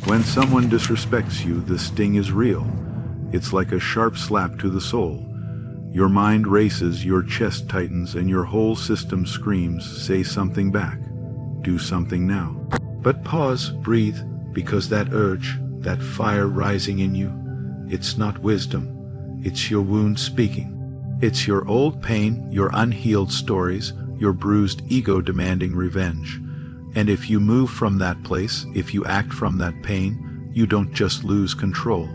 When someone disrespects you, the sting is real. It's like a sharp slap to the soul. Your mind races, your chest tightens, and your whole system screams, say something back. Do something now. But pause, breathe, because that urge, that fire rising in you, it's not wisdom. It's your wound speaking. It's your old pain, your unhealed stories, your bruised ego demanding revenge. And if you move from that place, if you act from that pain, you don't just lose control.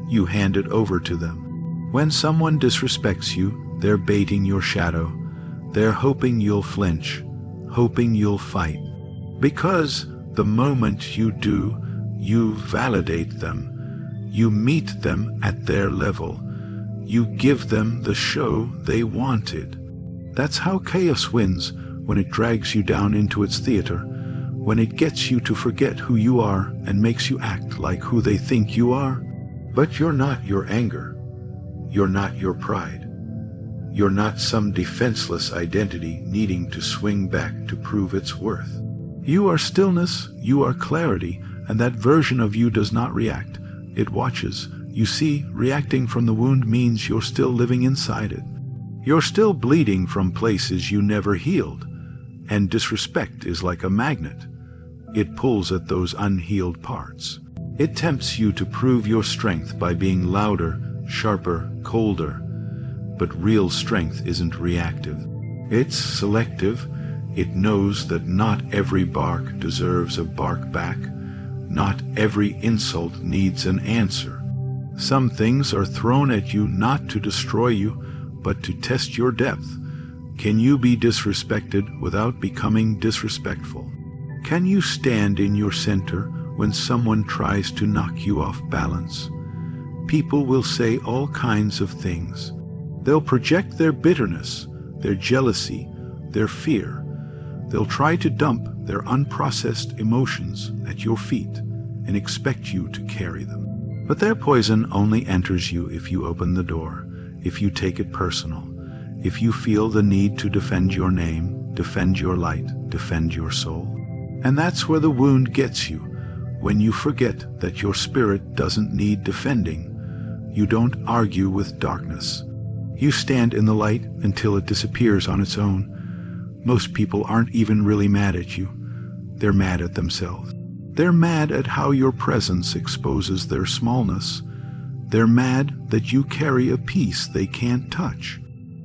You hand it over to them. When someone disrespects you, they're baiting your shadow. They're hoping you'll flinch, hoping you'll fight. Because the moment you do, you validate them. You meet them at their level. You give them the show they wanted. That's how chaos wins, when it drags you down into its theater, when it gets you to forget who you are and makes you act like who they think you are. But you're not your anger. You're not your pride. You're not some defenseless identity needing to swing back to prove its worth. You are stillness, you are clarity, and that version of you does not react. It watches. You see, reacting from the wound means you're still living inside it. You're still bleeding from places you never healed. And disrespect is like a magnet. It pulls at those unhealed parts. It tempts you to prove your strength by being louder, sharper, colder. But real strength isn't reactive. It's selective. It knows that not every bark deserves a bark back. Not every insult needs an answer. Some things are thrown at you not to destroy you, but to test your depth. Can you be disrespected without becoming disrespectful? Can you stand in your center when someone tries to knock you off balance? People will say all kinds of things. They'll project their bitterness, their jealousy, their fear. They'll try to dump their unprocessed emotions at your feet and expect you to carry them. But their poison only enters you if you open the door, if you take it personal, if you feel the need to defend your name, defend your light, defend your soul. And that's where the wound gets you, when you forget that your spirit doesn't need defending. You don't argue with darkness. You stand in the light until it disappears on its own. Most people aren't even really mad at you. They're mad at themselves. They're mad at how your presence exposes their smallness. They're mad that you carry a piece they can't touch.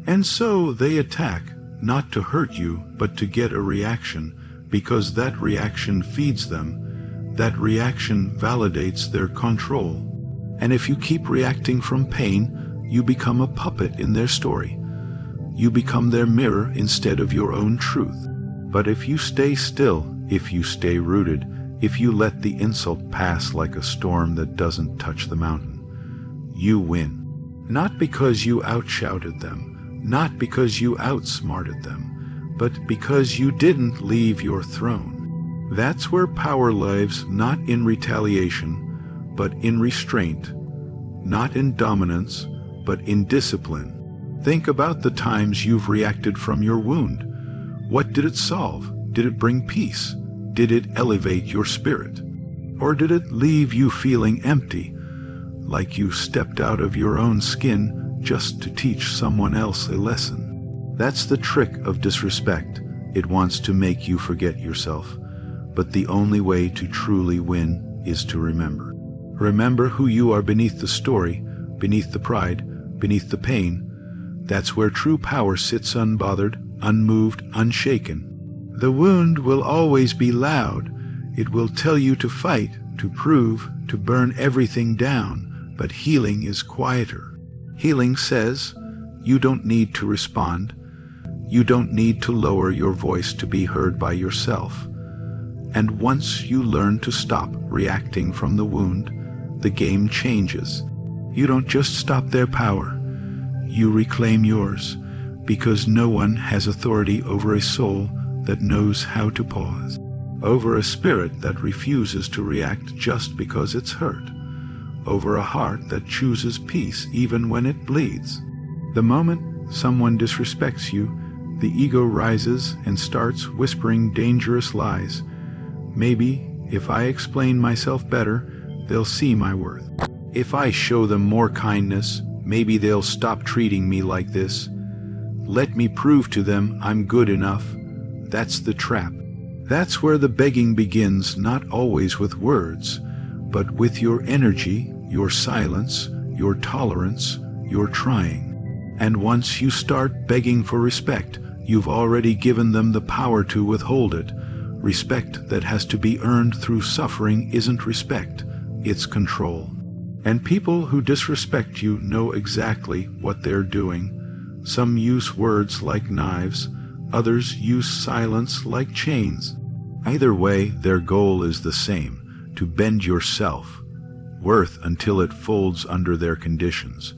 And so they attack, not to hurt you, but to get a reaction, because that reaction feeds them. That reaction validates their control. And if you keep reacting from pain, you become a puppet in their story. You become their mirror instead of your own truth. But if you stay still, if you stay rooted, if you let the insult pass like a storm that doesn't touch the mountain, you win. Not because you outshouted them, not because you outsmarted them, but because you didn't leave your throne. That's where power lives, not in retaliation, but in restraint, not in dominance, but in discipline. Think about the times you've reacted from your wound. What did it solve? Did it bring peace? Did it elevate your spirit? Or did it leave you feeling empty, like you stepped out of your own skin just to teach someone else a lesson? That's the trick of disrespect. It wants to make you forget yourself. But the only way to truly win is to remember. Remember who you are beneath the story, beneath the pride, beneath the pain. That's where true power sits unbothered, unmoved, unshaken. The wound will always be loud. It will tell you to fight, to prove, to burn everything down. But healing is quieter. Healing says, you don't need to respond. You don't need to lower your voice to be heard by yourself. And once you learn to stop reacting from the wound, the game changes. You don't just stop their power. You reclaim yours, because no one has authority over a soul that knows how to pause, over a spirit that refuses to react just because it's hurt, over a heart that chooses peace even when it bleeds. The moment someone disrespects you, the ego rises and starts whispering dangerous lies. Maybe If I explain myself better, they'll see my worth. If I show them more kindness, maybe they'll stop treating me like this. Let me prove to them I'm good enough. That's the trap. That's where the begging begins, not always with words, but with your energy, your silence, your tolerance, your trying. And once you start begging for respect, you've already given them the power to withhold it. Respect that has to be earned through suffering isn't respect, it's control. And people who disrespect you know exactly what they're doing. Some use words like knives, others use silence like chains. Either way, their goal is the same, to bend your self-worth until it folds under their conditions.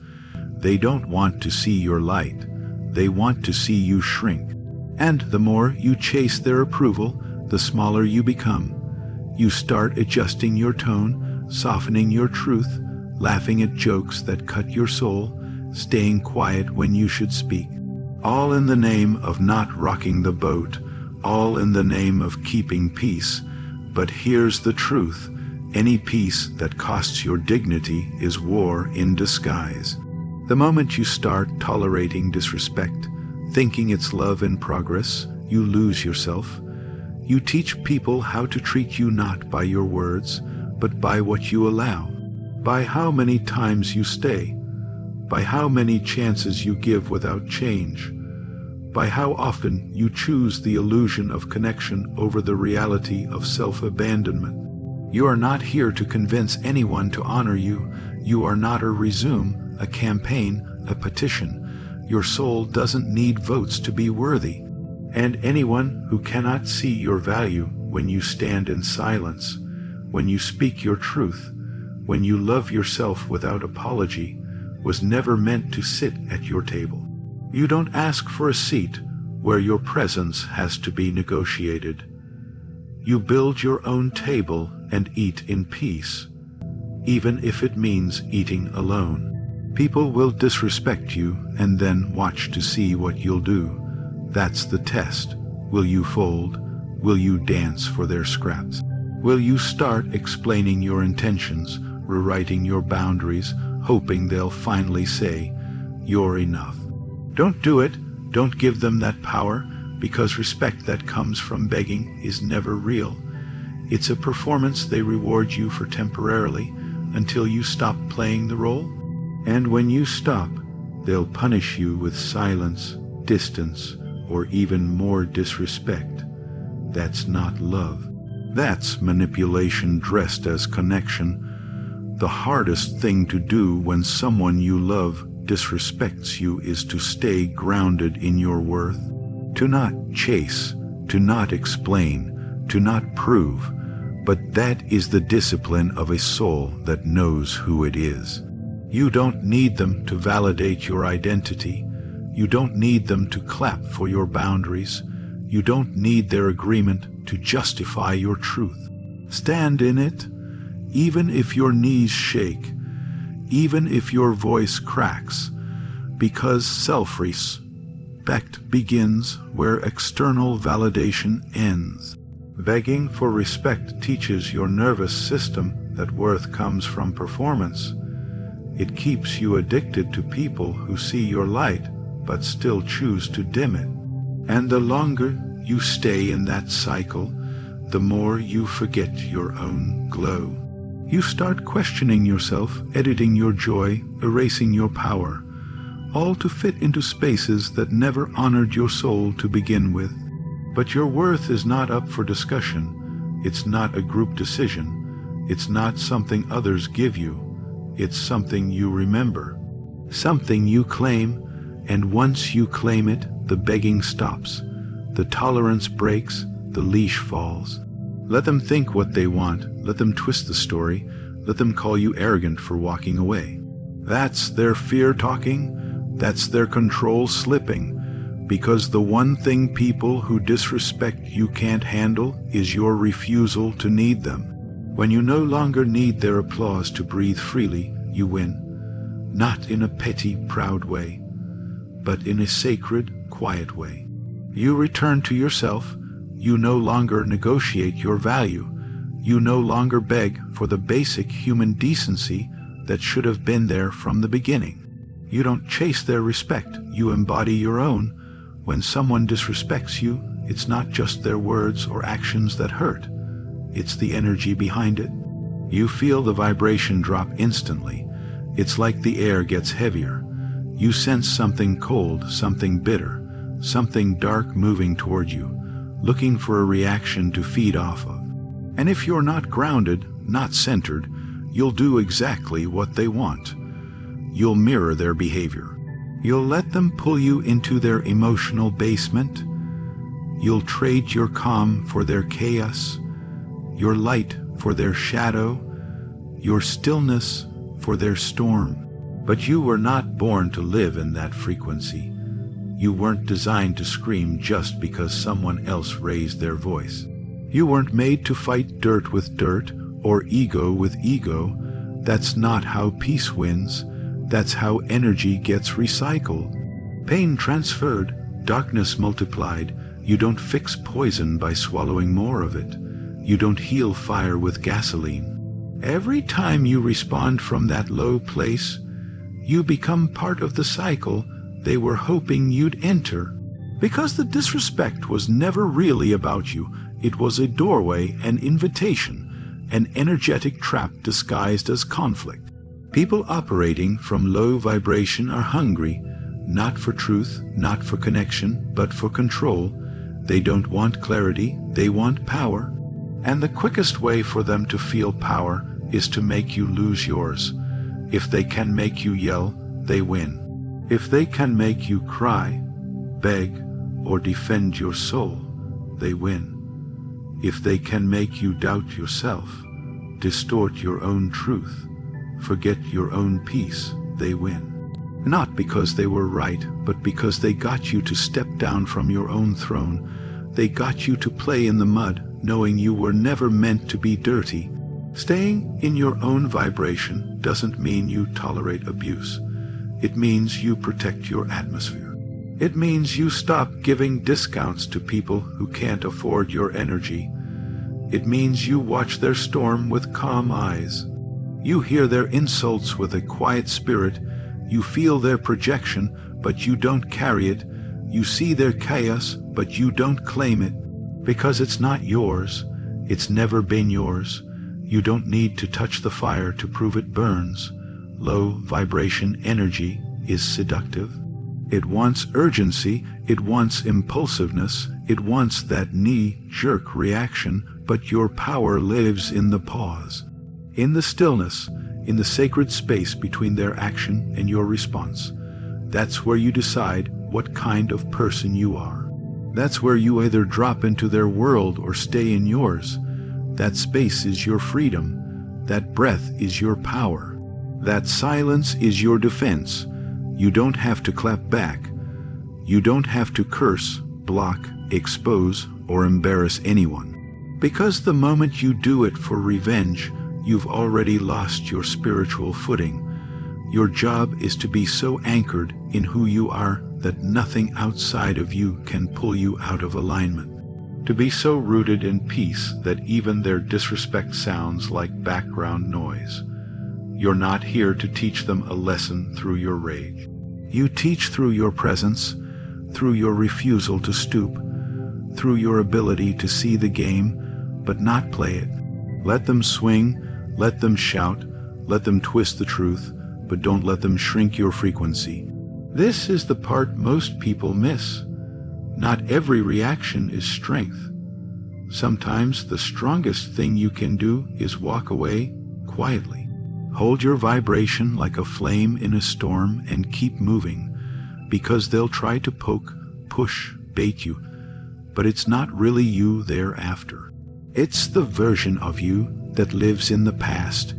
They don't want to see your light, they want to see you shrink. And the more you chase their approval, the smaller you become. You start adjusting your tone, softening your truth, laughing at jokes that cut your soul, staying quiet when you should speak. All in the name of not rocking the boat, all in the name of keeping peace. But here's the truth. Any peace that costs your dignity is war in disguise. The moment you start tolerating disrespect, thinking it's love in progress, you lose yourself. You teach people how to treat you not by your words, but by what you allow, by how many times you stay, by how many chances you give without change, by how often you choose the illusion of connection over the reality of self-abandonment. You are not here to convince anyone to honor you. You are not a resume, a campaign, a petition. Your soul doesn't need votes to be worthy. And anyone who cannot see your value when you stand in silence, when you speak your truth, when you love yourself without apology, was never meant to sit at your table. You don't ask for a seat where your presence has to be negotiated. You build your own table and eat in peace, even if it means eating alone. People will disrespect you and then watch to see what you'll do. That's the test. Will you fold? Will you dance for their scraps? Will you start explaining your intentions, rewriting your boundaries, hoping they'll finally say, "You're enough"? Don't do it. Don't give them that power, because respect that comes from begging is never real. It's a performance they reward you for temporarily until you stop playing the role. And when you stop, they'll punish you with silence, distance, or even more disrespect. That's not love. That's manipulation dressed as connection. The hardest thing to do when someone you love disrespects you is to stay grounded in your worth, to not chase, to not explain, to not prove, but that is the discipline of a soul that knows who it is. You don't need them to validate your identity. You don't need them to clap for your boundaries. You don't need their agreement to justify your truth. Stand in it, even if your knees shake, even if your voice cracks, because self-respect begins where external validation ends. Begging for respect teaches your nervous system that worth comes from performance. It keeps you addicted to people who see your light but still choose to dim it. And the longer you stay in that cycle, the more you forget your own glow. You start questioning yourself, editing your joy, erasing your power, all to fit into spaces that never honored your soul to begin with. But your worth is not up for discussion. It's not a group decision. It's not something others give you. It's something you remember, something you claim, and once you claim it, the begging stops. The tolerance breaks, the leash falls. Let them think what they want, let them twist the story, let them call you arrogant for walking away. That's their fear talking, that's their control slipping, because the one thing people who disrespect you can't handle is your refusal to need them. When you no longer need their applause to breathe freely, you win, not in a petty, proud way, but in a sacred, quiet way. You return to yourself. You no longer negotiate your value. You no longer beg for the basic human decency that should have been there from the beginning. You don't chase their respect, you embody your own. When someone disrespects you, it's not just their words or actions that hurt. It's the energy behind it. You feel the vibration drop instantly. It's like the air gets heavier. You sense something cold, something bitter, something dark moving toward you, looking for a reaction to feed off of. And if you're not grounded, not centered, you'll do exactly what they want. You'll mirror their behavior. You'll let them pull you into their emotional basement. You'll trade your calm for their chaos, your light for their shadow, your stillness for their storm. But you were not born to live in that frequency. You weren't designed to scream just because someone else raised their voice. You weren't made to fight dirt with dirt or ego with ego. That's not how peace wins. That's how energy gets recycled. Pain transferred, darkness multiplied. You don't fix poison by swallowing more of it. You don't heal fire with gasoline. Every time you respond from that low place, you become part of the cycle they were hoping you'd enter. Because the disrespect was never really about you. It was a doorway, an invitation, an energetic trap disguised as conflict. People operating from low vibration are hungry, not for truth, not for connection, but for control. They don't want clarity, they want power. And the quickest way for them to feel power is to make you lose yours. If they can make you yell, they win. If they can make you cry, beg, or defend your soul, they win. If they can make you doubt yourself, distort your own truth, forget your own peace, they win. Not because they were right, but because they got you to step down from your own throne. They got you to play in the mud, knowing you were never meant to be dirty. Staying in your own vibration doesn't mean you tolerate abuse. It means you protect your atmosphere. It means you stop giving discounts to people who can't afford your energy. It means you watch their storm with calm eyes. You hear their insults with a quiet spirit. You feel their projection, but you don't carry it. You see their chaos, but you don't claim it. Because it's not yours. It's never been yours. You don't need to touch the fire to prove it burns. Low vibration energy is seductive. It wants urgency, it wants impulsiveness, it wants that knee-jerk reaction, but your power lives in the pause, in the stillness, in the sacred space between their action and your response. That's where you decide what kind of person you are. That's where you either drop into their world or stay in yours. That space is your freedom. That breath is your power. That silence is your defense. You don't have to clap back. You don't have to curse, block, expose, or embarrass anyone. Because the moment you do it for revenge, you've already lost your spiritual footing. Your job is to be so anchored in who you are that nothing outside of you can pull you out of alignment. To be so rooted in peace that even their disrespect sounds like background noise. You're not here to teach them a lesson through your rage. You teach through your presence, through your refusal to stoop, through your ability to see the game, but not play it. Let them swing, let them shout, let them twist the truth, but don't let them shrink your frequency. This is the part most people miss. Not every reaction is strength. Sometimes the strongest thing you can do is walk away quietly. Hold your vibration like a flame in a storm and keep moving, because they'll try to poke, push, bait you, but it's not really you they're after. It's the version of you that lives in the past,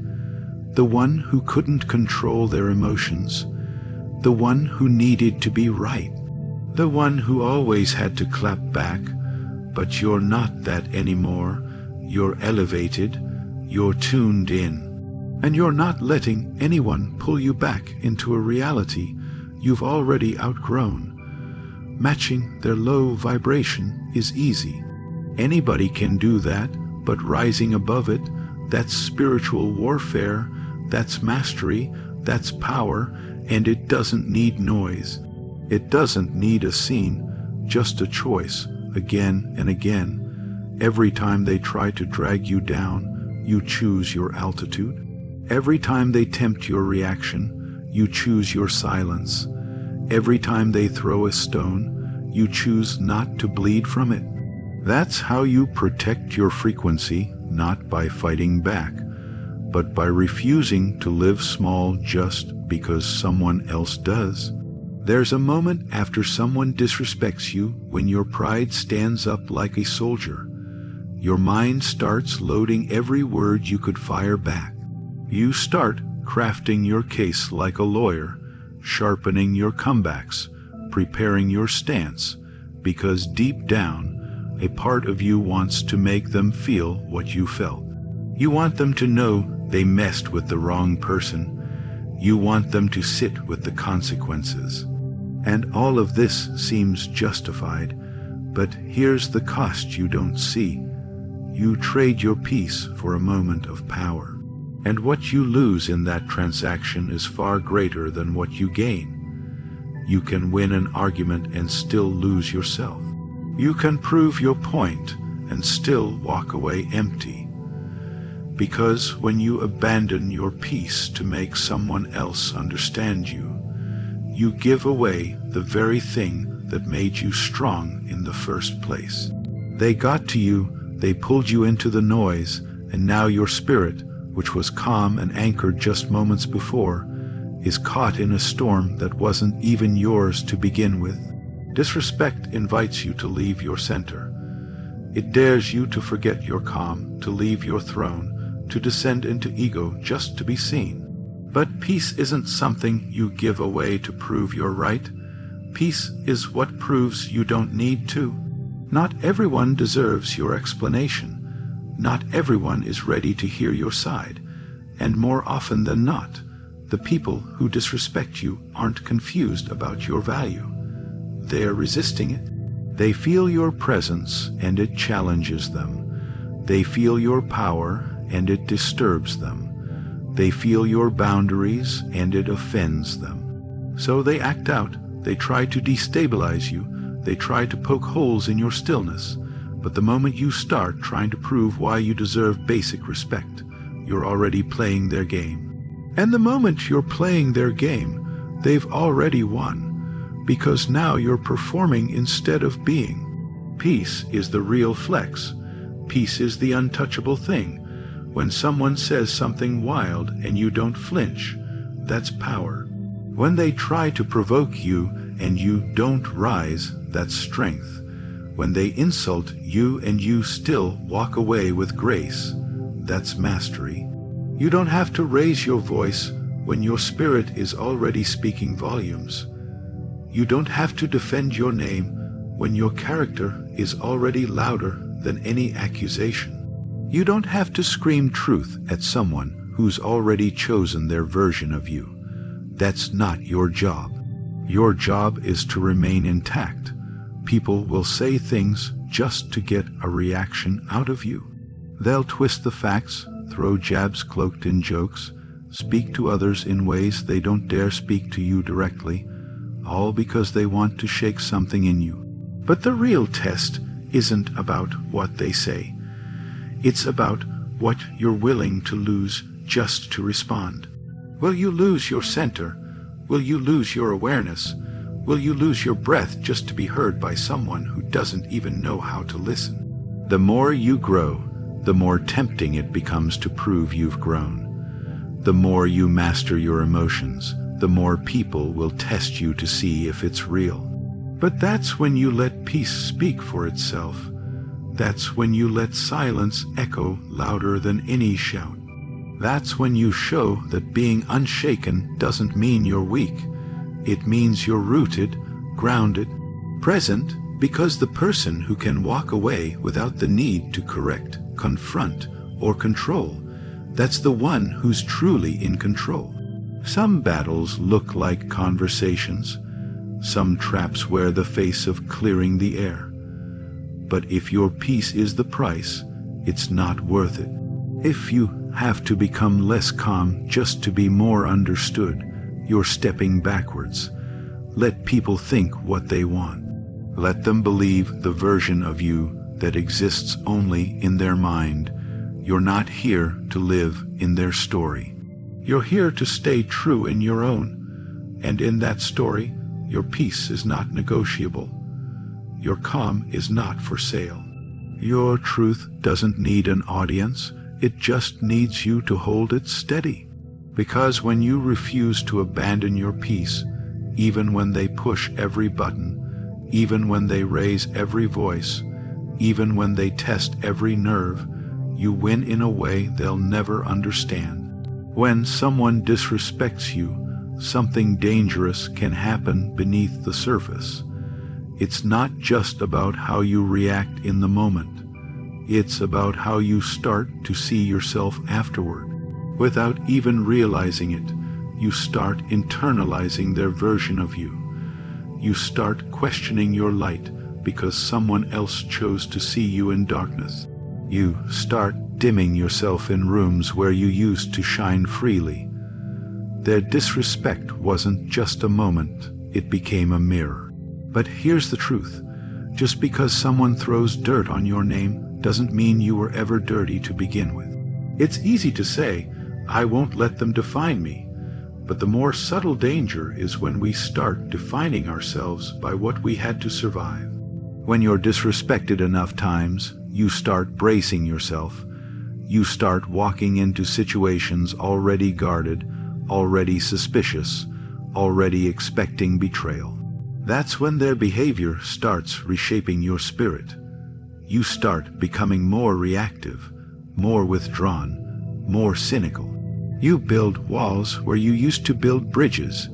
the one who couldn't control their emotions, the one who needed to be right, the one who always had to clap back. But you're not that anymore. You're elevated, you're tuned in. And you're not letting anyone pull you back into a reality you've already outgrown. Matching their low vibration is easy. Anybody can do that, but rising above it, that's spiritual warfare, that's mastery, that's power, and it doesn't need noise. It doesn't need a scene, just a choice, again and again. Every time they try to drag you down, you choose your altitude. Every time they tempt your reaction, you choose your silence. Every time they throw a stone, you choose not to bleed from it. That's how you protect your frequency, not by fighting back, but by refusing to live small just because someone else does. There's a moment after someone disrespects you when your pride stands up like a soldier. Your mind starts loading every word you could fire back. You start crafting your case like a lawyer, sharpening your comebacks, preparing your stance, because deep down, a part of you wants to make them feel what you felt. You want them to know they messed with the wrong person. You want them to sit with the consequences. And all of this seems justified, but here's the cost you don't see. You trade your peace for a moment of power. And what you lose in that transaction is far greater than what you gain. You can win an argument and still lose yourself. You can prove your point and still walk away empty. Because when you abandon your peace to make someone else understand you, you give away the very thing that made you strong in the first place. They got to you, they pulled you into the noise, and now your spirit, which was calm and anchored just moments before, is caught in a storm that wasn't even yours to begin with. Disrespect invites you to leave your center. It dares you to forget your calm, to leave your throne, to descend into ego just to be seen. But peace isn't something you give away to prove you're right. Peace is what proves you don't need to. Not everyone deserves your explanation. Not everyone is ready to hear your side. And more often than not, the people who disrespect you aren't confused about your value. They're resisting it. They feel your presence and it challenges them. They feel your power and it disturbs them. They feel your boundaries and it offends them. So they act out. They try to destabilize you. They try to poke holes in your stillness. But the moment you start trying to prove why you deserve basic respect, you're already playing their game. And the moment you're playing their game, they've already won, because now you're performing instead of being. Peace is the real flex. Peace is the untouchable thing. When someone says something wild and you don't flinch, that's power. When they try to provoke you and you don't rise, that's strength. When they insult you and you still walk away with grace, that's mastery. You don't have to raise your voice when your spirit is already speaking volumes. You don't have to defend your name when your character is already louder than any accusation. You don't have to scream truth at someone who's already chosen their version of you. That's not your job. Your job is to remain intact. People will say things just to get a reaction out of you. They'll twist the facts, throw jabs cloaked in jokes, speak to others in ways they don't dare speak to you directly, all because they want to shake something in you. But the real test isn't about what they say. It's about what you're willing to lose just to respond. Will you lose your center? Will you lose your awareness? Will you lose your breath just to be heard by someone who doesn't even know how to listen? The more you grow, the more tempting it becomes to prove you've grown. The more you master your emotions, the more people will test you to see if it's real. But that's when you let peace speak for itself. That's when you let silence echo louder than any shout. That's when you show that being unshaken doesn't mean you're weak. It means you're rooted, grounded, present, because the person who can walk away without the need to correct, confront, or control, that's the one who's truly in control. Some battles look like conversations. Some traps wear the face of clearing the air. But if your peace is the price, it's not worth it. If you have to become less calm just to be more understood, you're stepping backwards. Let people think what they want. Let them believe the version of you that exists only in their mind. You're not here to live in their story. You're here to stay true in your own. And in that story, your peace is not negotiable. Your calm is not for sale. Your truth doesn't need an audience. It just needs you to hold it steady. Because when you refuse to abandon your peace, even when they push every button, even when they raise every voice, even when they test every nerve, you win in a way they'll never understand. When someone disrespects you, something dangerous can happen beneath the surface. It's not just about how you react in the moment. It's about how you start to see yourself afterward. Without even realizing it, you start internalizing their version of you. You start questioning your light because someone else chose to see you in darkness. You start dimming yourself in rooms where you used to shine freely. Their disrespect wasn't just a moment, it became a mirror. But here's the truth. Just because someone throws dirt on your name doesn't mean you were ever dirty to begin with. It's easy to say, I won't let them define me. But the more subtle danger is when we start defining ourselves by what we had to survive. When you're disrespected enough times, you start bracing yourself. You start walking into situations already guarded, already suspicious, already expecting betrayal. That's when their behavior starts reshaping your spirit. You start becoming more reactive, more withdrawn, more cynical. You build walls where you used to build bridges.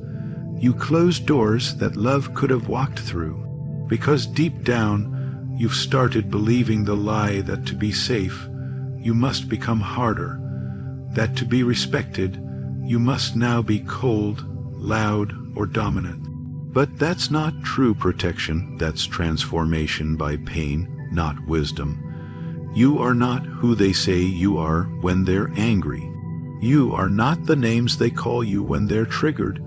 You close doors that love could have walked through. Because deep down, you've started believing the lie that to be safe, you must become harder. That to be respected, you must now be cold, loud, or dominant. But that's not true protection. That's transformation by pain, not wisdom. You are not who they say you are when they're angry. You are not the names they call you when they're triggered.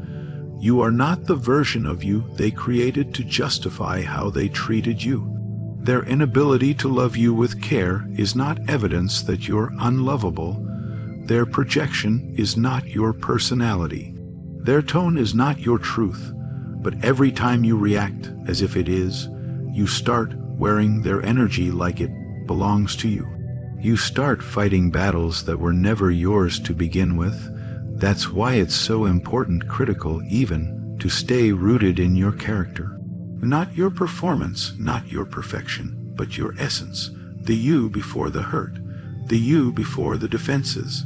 You are not the version of you they created to justify how they treated you. Their inability to love you with care is not evidence that you're unlovable. Their projection is not your personality. Their tone is not your truth. But every time you react as if it is, you start wearing their energy like it belongs to you. You start fighting battles that were never yours to begin with. That's why it's so important, critical even, to stay rooted in your character. Not your performance, not your perfection, but your essence. The you before the hurt. The you before the defenses.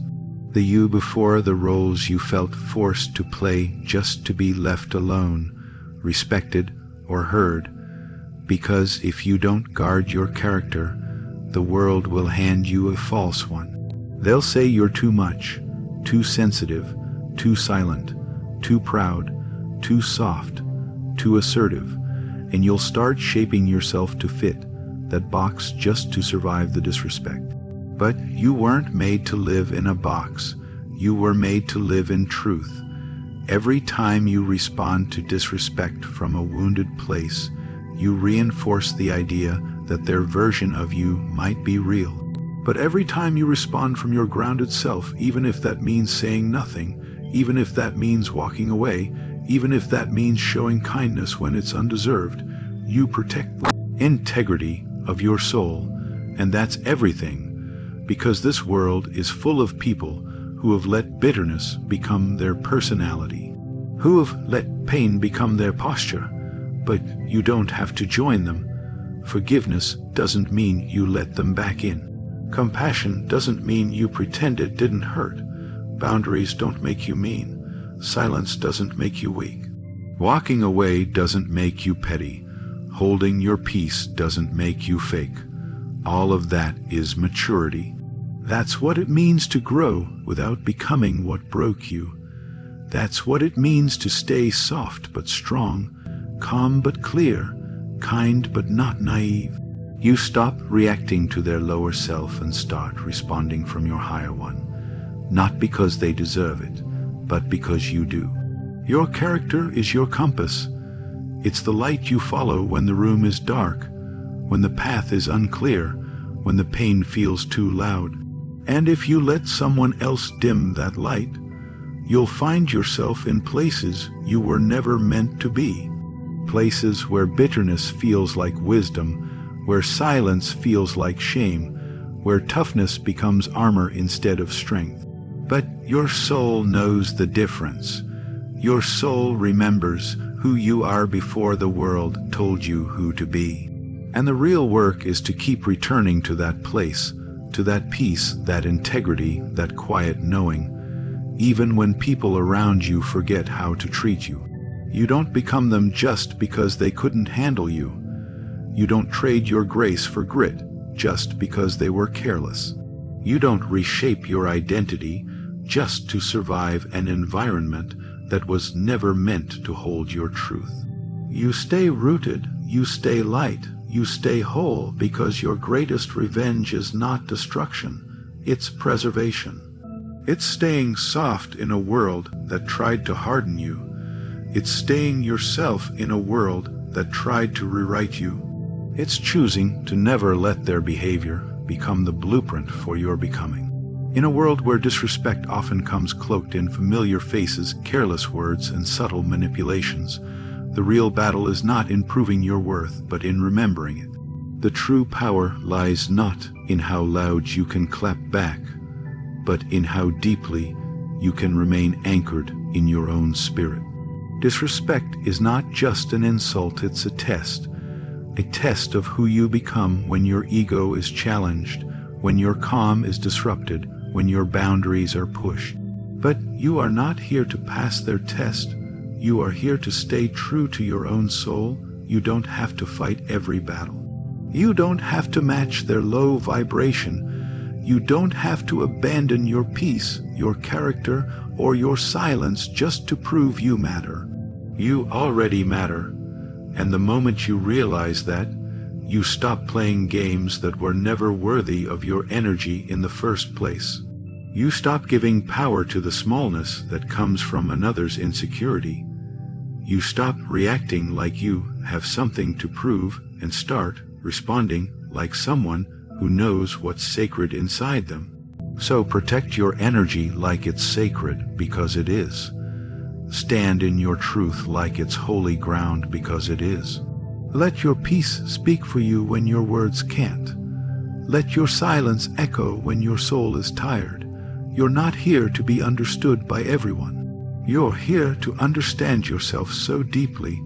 The you before the roles you felt forced to play just to be left alone, respected, or heard. Because if you don't guard your character, the world will hand you a false one. They'll say you're too much, too sensitive, too silent, too proud, too soft, too assertive, and you'll start shaping yourself to fit that box just to survive the disrespect. But you weren't made to live in a box. You were made to live in truth. Every time you respond to disrespect from a wounded place, you reinforce the idea that their version of you might be real. But every time you respond from your grounded self, even if that means saying nothing, even if that means walking away, even if that means showing kindness when it's undeserved, you protect the integrity of your soul. And that's everything, because this world is full of people who have let bitterness become their personality, who have let pain become their posture. But you don't have to join them. Forgiveness doesn't mean you let them back in. Compassion doesn't mean you pretend it didn't hurt. Boundaries don't make you mean. Silence doesn't make you weak. Walking away doesn't make you petty. Holding your peace doesn't make you fake. All of that is maturity. That's what it means to grow without becoming what broke you. That's what it means to stay soft but strong, calm but clear, kind but not naive. You stop reacting to their lower self and start responding from your higher one, not because they deserve it, but because you do. Your character is your compass. It's the light you follow when the room is dark, when the path is unclear, when the pain feels too loud. And if you let someone else dim that light, you'll find yourself in places you were never meant to be. Places where bitterness feels like wisdom, where silence feels like shame, where toughness becomes armor instead of strength. But your soul knows the difference. Your soul remembers who you are before the world told you who to be. And the real work is to keep returning to that place, to that peace, that integrity, that quiet knowing, even when people around you forget how to treat you. You don't become them just because they couldn't handle you. You don't trade your grace for grit just because they were careless. You don't reshape your identity just to survive an environment that was never meant to hold your truth. You stay rooted, you stay light, you stay whole because your greatest revenge is not destruction, it's preservation. It's staying soft in a world that tried to harden you. It's staying yourself in a world that tried to rewrite you. It's choosing to never let their behavior become the blueprint for your becoming. In a world where disrespect often comes cloaked in familiar faces, careless words, and subtle manipulations, the real battle is not in proving your worth, but in remembering it. The true power lies not in how loud you can clap back, but in how deeply you can remain anchored in your own spirit. Disrespect is not just an insult, it's a test of who you become when your ego is challenged, when your calm is disrupted, when your boundaries are pushed. But you are not here to pass their test. You are here to stay true to your own soul. You don't have to fight every battle. You don't have to match their low vibration. You don't have to abandon your peace, your character, or your silence just to prove you matter. You already matter. And the moment you realize that, you stop playing games that were never worthy of your energy in the first place. You stop giving power to the smallness that comes from another's insecurity. You stop reacting like you have something to prove and start responding like someone who knows what's sacred inside them. So protect your energy like it's sacred, because it is. Stand in your truth like it's holy ground, because it is. Let your peace speak for you when your words can't. Let your silence echo when your soul is tired. You're not here to be understood by everyone. You're here to understand yourself so deeply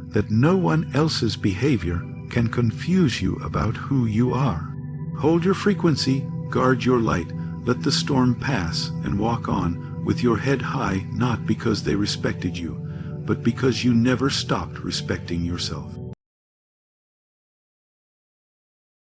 that no one else's behavior can confuse you about who you are. Hold your frequency, guard your light, let the storm pass, and walk on with your head high, not because they respected you, but because you never stopped respecting yourself.